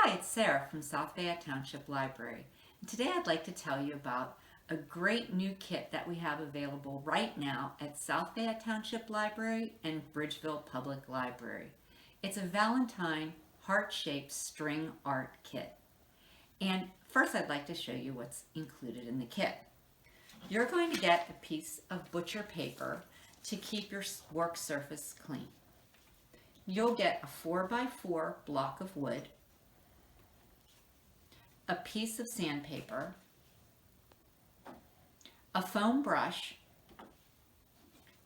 Hi, it's Sarah from South Fayette Township Library. And today I'd like to tell you about a great new kit that we have available right now at South Fayette Township Library and Bridgeville Public Library. It's a Valentine heart-shaped string art kit. And first I'd like to show you what's included in the kit. You're going to get a piece of butcher paper to keep your work surface clean. You'll get a 4x4 block of wood, a piece of sandpaper, a foam brush,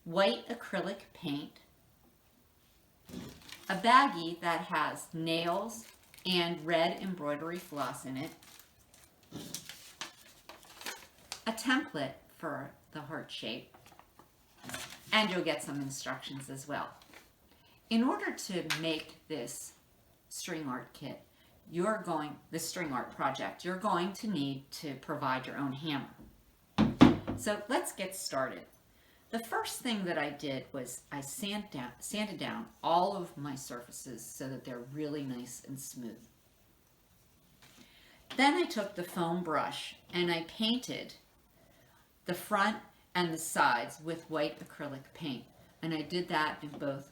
white acrylic paint, a baggie that has nails and red embroidery floss in it, a template for the heart shape, and you'll get some instructions as well. In order to make this string art kit, this string art project, you're going to need to provide your own hammer. So let's get started. The first thing that I did was I sanded down all of my surfaces so that they're really nice and smooth. Then I took the foam brush and I painted the front and the sides with white acrylic paint. And I did that in both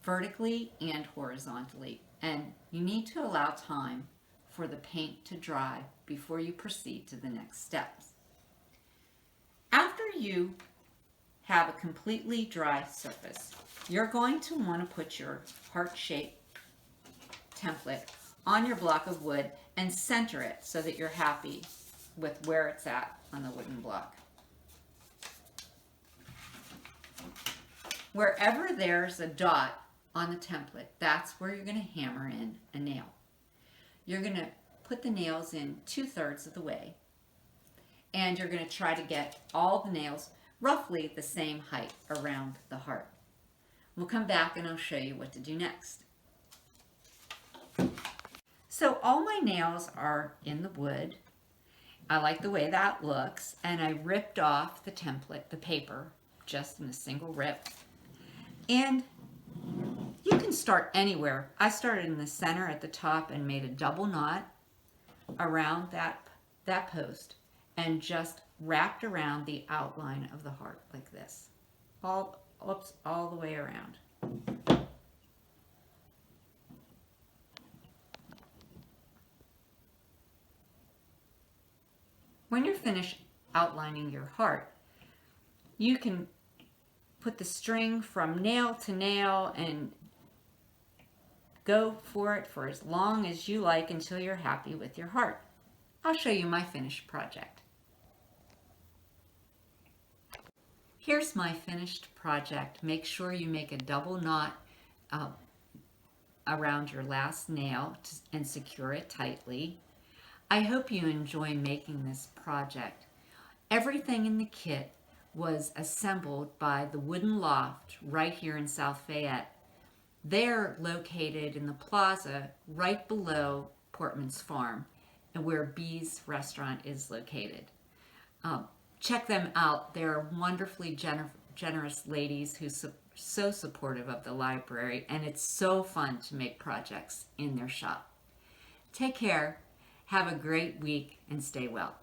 vertically and horizontally. And you need to allow time for the paint to dry before you proceed to the next steps. After you have a completely dry surface, you're going to want to put your heart-shaped template on your block of wood and center it so that you're happy with where it's at on the wooden block. Wherever there's a dot on the template, that's where you're going to hammer in a nail. You're going to put the nails in 2/3 of the way, and you're going to try to get all the nails roughly the same height around the heart. We'll come back and I'll show you what to do next. So all my nails are in the wood. I like the way that looks, and I ripped off the template, the paper, just in a single rip. And you can start anywhere. I started in the center at the top and made a double knot around that post and just wrapped around the outline of the heart like this, all the way around. When you're finished outlining your heart, you can put the string from nail to nail and go for it for as long as you like until you're happy with your heart. I'll show you my finished project. Here's my finished project. Make sure you make a double knot around your last nail and secure it tightly. I hope you enjoy making this project. Everything in the kit was assembled by the Wooden Loft right here in South Fayette. They're located in the plaza right below Portman's Farm and where Bee's restaurant is located. Check them out. They're wonderfully generous ladies who's so supportive of the library, and it's so fun to make projects in their shop. Take care, have a great week, and stay well.